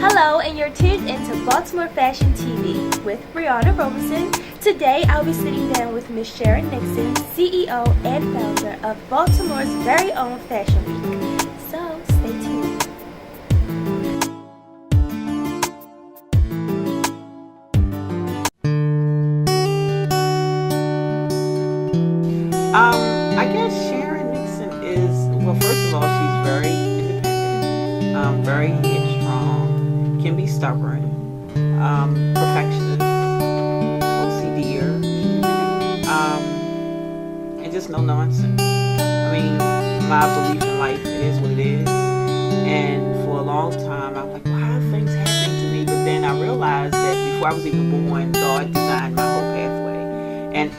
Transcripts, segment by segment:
Hello, and you're tuned into Baltimore Fashion TV with Brianna Robeson. Today, I'll be sitting down with Ms. Sharan Nixon, CEO and founder of Baltimore's very own Fashion Week. So, stay tuned. I guess Sharan Nixon is, well, first of all, she's very independent, very headstrong, can be stubborn, perfectionist, OCDer, and just no nonsense. I mean, my belief in life, it is what it is. And for a long time, I was like, why are things happening to me? But then I realized that before I was even born, God designed my whole pathway. And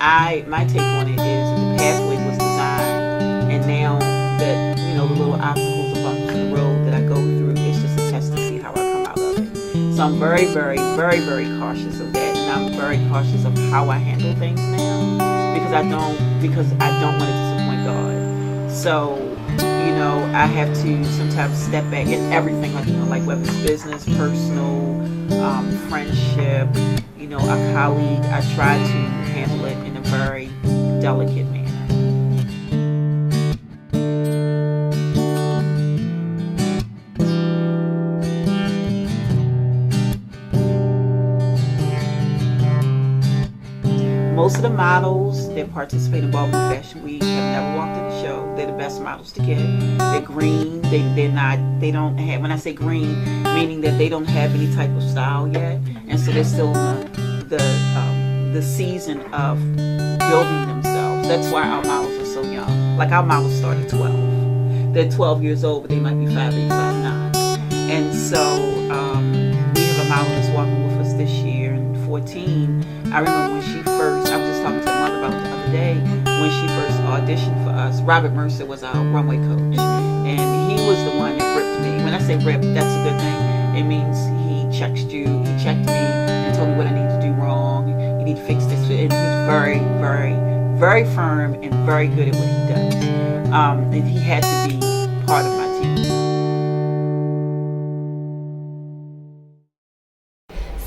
my take on it is that the pathway was designed, and now that, the little obstacles and bumps in the road that I go through, it's just a test to see how I come out of it. So I'm very, very, very, very cautious of that, and I'm very cautious of how I handle things now, because I don't want to disappoint God. So, I have to sometimes step back in everything, like whether it's business, personal, friendship, a colleague. I try to handle it in a very delicate manner. Most of the models that participate in Baltimore Fashion Week have never walked in the show. They're the best models to get. They're green. They don't have, when I say green, meaning that they don't have any type of style yet. And so they're still in the season of building themselves. That's why our models are so young. Like, our models start at 12. They're 12 years old, but they might be 5, 8, 5, 9. And so we have a model that's walking with us this year, and 14. I remember when she first, I was just talking to my mother about it the other day, when she first auditioned for us. Robert Mercer was our runway coach, and he was the one that ripped me. When I say rip, that's a good thing. It means he checked me and told me what I needed to do wrong. You need to fix this. And he's very, very, very firm and very good at what he does. And he had to be part of my team.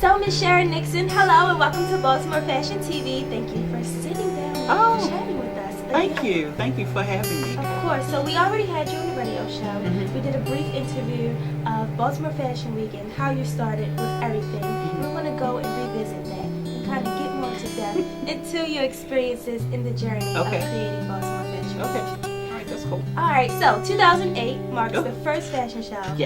So, Ms. Sharan Nixon, hello and welcome to Baltimore Fashion TV. Thank you for sitting down and chatting with us. Thank you. Thank you for having me. Of course. So we already had you on the radio show. Mm-hmm. We did a brief interview of Baltimore Fashion Week and how you started with everything. Mm-hmm. We want to go and revisit that and kind of get more to depth into your experiences in the journey of creating Baltimore Fashion Week. Okay. All right, that's cool. All right. So 2008 marks the first fashion show of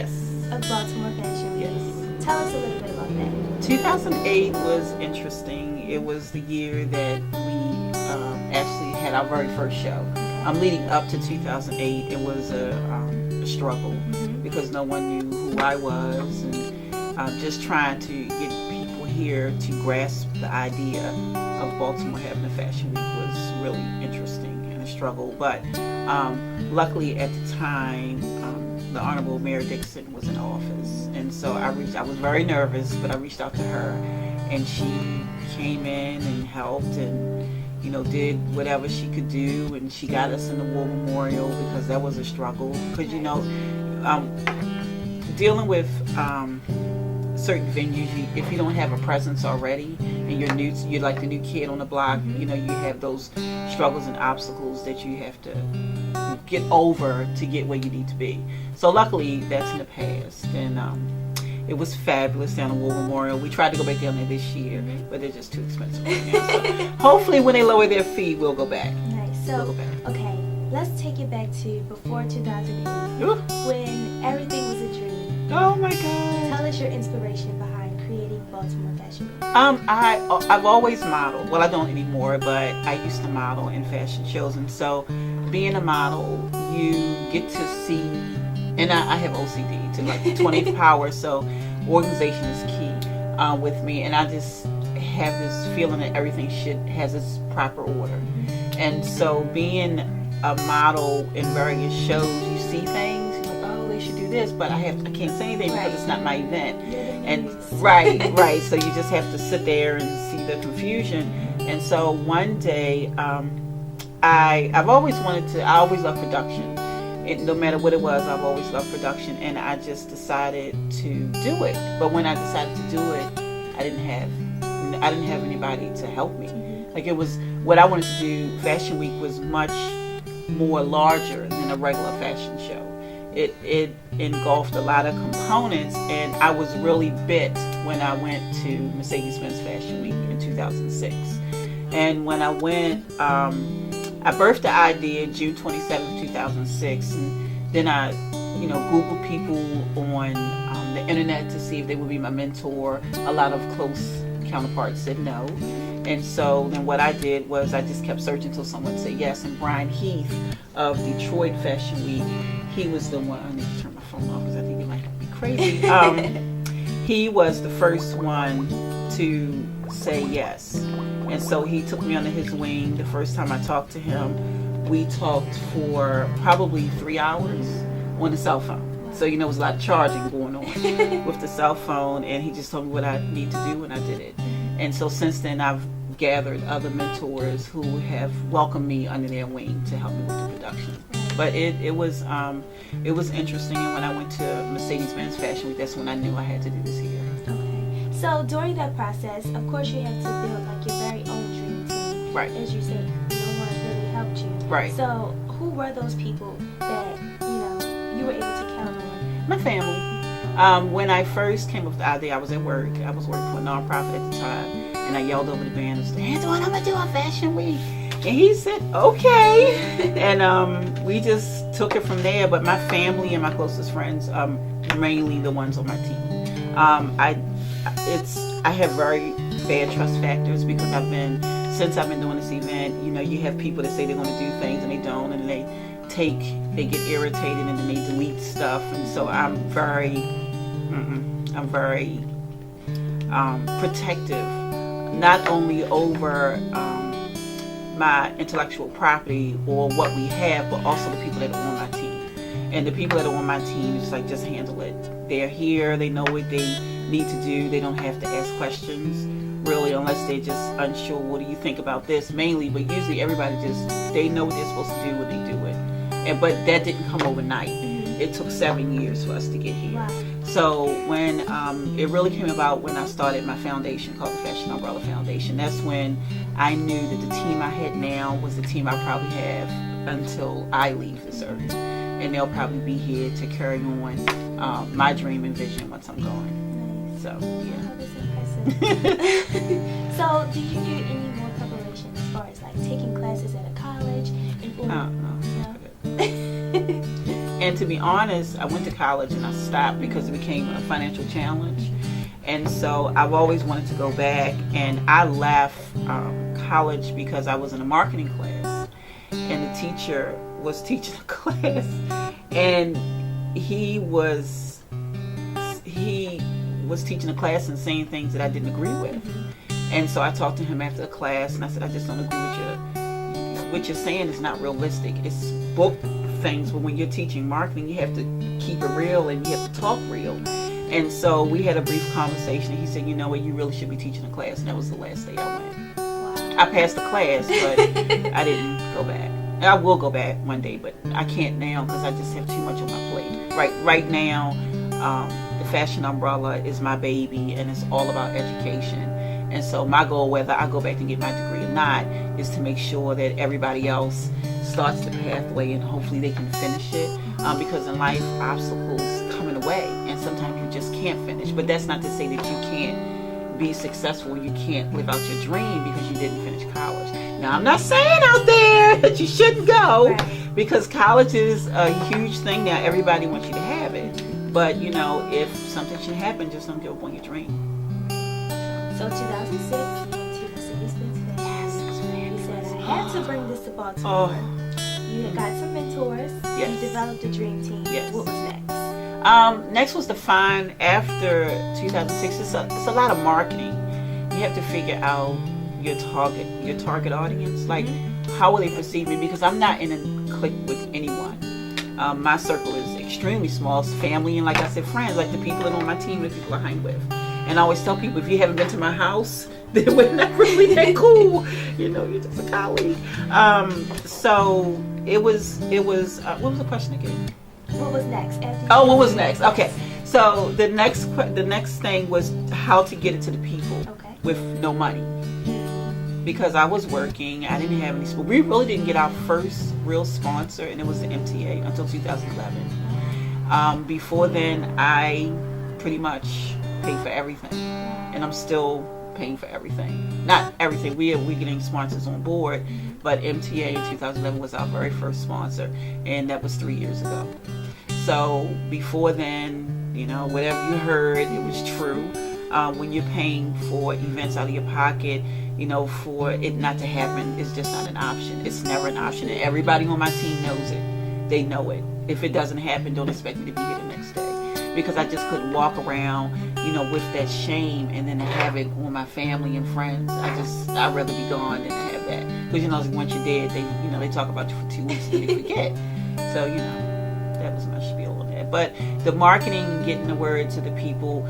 Baltimore Fashion Week. Yes. Tell us a little bit about that. 2008 was interesting. It was the year that we actually had our very first show. Leading up to 2008, it was a struggle because no one knew who I was, and just trying to get people here to grasp the idea of Baltimore having a fashion week was really interesting and a struggle. But luckily at the time, the Honorable Mayor Dixon was in office, and so I was very nervous, but I reached out to her, and she came in and helped and did whatever she could do, and she got us in the War Memorial because that was a struggle. Because dealing with certain venues, if you don't have a presence already, and you're like the new kid on the block, you have those struggles and obstacles that you have to get over to get where you need to be. So luckily, that's in the past, and it was fabulous down at War Memorial. We tried to go back down there this year, but they're just too expensive right now. So hopefully when they lower their fee, we'll go back. Nice. So, we'll go back. Okay, let's take it back to before 2008, when everything was a dream. Oh my God. Tell us your inspiration behind creating Baltimore Fashion Week. I've always modeled. Well, I don't anymore, but I used to model in fashion shows. And so being a model, you get to see, and I have OCD to like the 20th power, so organization is key with me, and I just have this feeling that everything has its proper order. And so being a model in various shows, you see things, you're like, oh, they should do this, but I can't say anything because it's not my event. And right, so you just have to sit there and see the confusion. And so one day, I always loved production. no matter what it was, I've always loved production, and I just decided to do it. But when I decided to do it, I didn't have anybody to help me. Like, it was what I wanted to do. Fashion Week was much more larger than a regular fashion show. It engulfed a lot of components, and I was really bit when I went to Mercedes-Benz Fashion Week in 2006. And when I went, I birthed the idea June 27th, 2006, and then I, Googled people on the internet to see if they would be my mentor. A lot of close counterparts said no. And so then what I did was I just kept searching until someone said yes. And Brian Heath of Detroit Fashion Week, he was the one. I need to turn my phone off because I think it might be crazy. He was the first one to say yes. And so he took me under his wing. The first time I talked to him, we talked for probably 3 hours on the cell phone. So, there was a lot of charging going on with the cell phone, and he just told me what I need to do, and I did it. And so since then, I've gathered other mentors who have welcomed me under their wing to help me with the production. But it was interesting, and when I went to Mercedes-Benz Fashion Week, that's when I knew I had to do this here. Okay. So during that process, of course, you had to build like your very own dream team. Right. As you said, no one really helped you. Right. So who were those people that you were able to count on? My family. When I first came up with the idea, I was at work. I was working for a nonprofit at the time, and I yelled over the band and said, "Antoine, I'm gonna do a Fashion Week." And he said, "Okay." And we just took it from there. But my family and my closest friends, mainly the ones on my team. I have very bad trust factors because since I've been doing this event, you have people that say they're going to do things and they don't, and they get irritated and then they delete stuff. And so I'm very protective, not only over my intellectual property or what we have, but also the people that are on my team. And the people that are on my team, it's like, just handle it. They're here, they know what they need to do. They don't have to ask questions, really, unless they're just unsure. What do you think about this? Mainly, but usually everybody they know what they're supposed to do when they do it. But that didn't come overnight. It took 7 years for us to get here. Wow. So when it really came about when I started my foundation called the Fashion Umbrella Foundation, that's when I knew that the team I had now was the team I probably have until I leave this earth. And they'll probably be here to carry on my dream and vision once I'm gone. Nice. So, yeah. Oh, that's impressive. So, do you do any more preparation as far as like taking classes at a college? No. And to be honest, I went to college and I stopped because it became a financial challenge. And so I've always wanted to go back, and I left college because I was in a marketing class, and the teacher was teaching a class, and he was teaching a class and saying things that I didn't agree with. And so I talked to him after the class, and I said, I just don't agree with you. What you're saying is not realistic. It's book things, but when you're teaching marketing, you have to keep it real and you have to talk real. And so we had a brief conversation, and he said, you know what, you really should be teaching a class. And that was the last day I went. Wow. I passed the class, but I didn't go back. And I will go back one day, but I can't now because I just have too much on my plate. Right now, the Fashion Umbrella is my baby, and it's all about education. And so my goal, whether I go back and get my degree or not, is to make sure that everybody else starts the pathway and hopefully they can finish it. Because in life, obstacles come in the way, and sometimes you just can't finish. But that's not to say that you can't be successful, you can't live out your dream because you didn't finish college. Now, I'm not saying out there that you shouldn't go, because college is a huge thing now. Everybody wants you to have it. But, if something should happen, just don't give up on your dream. So 2006, you went to Mercedes-Benz Fashion. Yes, You said, I had to bring this to Baltimore. You had got some mentors. Yes. You developed a dream team. Yes. What was next? Next was to find, after 2006, it's a lot of marketing. You have to figure out your target audience. Like, how will they perceive me? Because I'm not in a clique with anyone. My circle is extremely small. It's family and, like I said, friends. Like the people that are on my team, the people I hang with. And I always tell people, if you haven't been to my house, then we're not really that cool. You're just a colleague. So it was. What was the question again? What was next? After Oh, what was next? Okay, so the next thing was how to get it to the people with no money, because I was working. I didn't have any school. We really didn't get our first real sponsor, and it was the MTA until 2011. Before then, I pretty much paid for everything, and I'm still paying for everything. Not everything. We getting sponsors on board, but MTA in 2011 was our very first sponsor, and that was 3 years ago. So before then, whatever you heard, it was true. When you're paying for events out of your pocket, for it not to happen, it's just not an option. It's never an option, and everybody on my team knows it. They know it. If it doesn't happen, don't expect me to be here the next day, because I just couldn't walk around, with that shame and then have it on my family and friends. I'd rather be gone than to have that, because once you're dead, they talk about you for 2 weeks and they forget. So that was my spiel on that. But the marketing and getting the word to the people,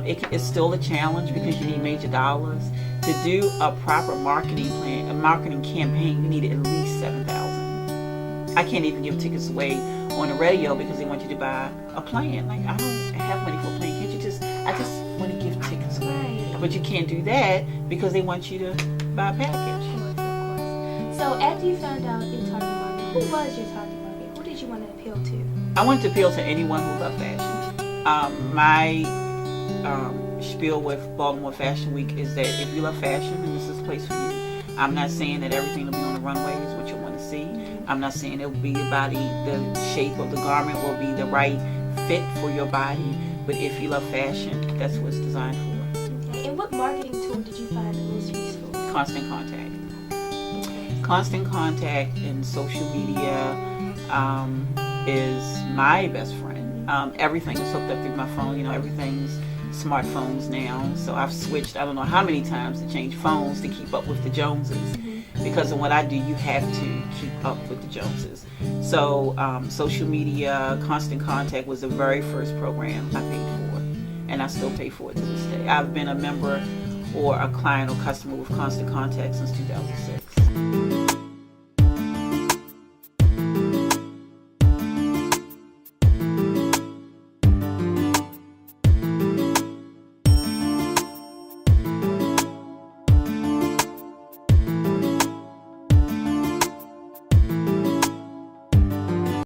it's still a challenge, because you need major dollars to do a proper marketing plan, a marketing campaign. You need at least $7,000. I can't even give tickets away on the radio because they want you to buy a plan. Like, I don't have money for a plan. Can't you I just want to give tickets away. Right. But you can't do that because they want you to buy a package. Of course. So after you found out your target market, who was your target market? Who did you want to appeal to? I wanted to appeal to anyone who loved fashion. My spiel with Baltimore Fashion Week is that if you love fashion, then this is the place for you. I'm not saying that everything will be on the runway is what you want to see. I'm not saying it will be your body, the shape of the garment will be the right fit for your body. But if you love fashion, that's what it's designed for. Okay. And what marketing tool did you find the most useful? Constant contact. Constant contact and social media is my best friend. Everything is hooked up through my phone. Everything's smartphones now. So I've switched, I don't know how many times, to change phones to keep up with the Joneses. Because of what I do, you have to keep up with the Joneses. So social media, Constant Contact was the very first program I paid for, and I still pay for it to this day. I've been a member or a client or customer with Constant Contact since 2006.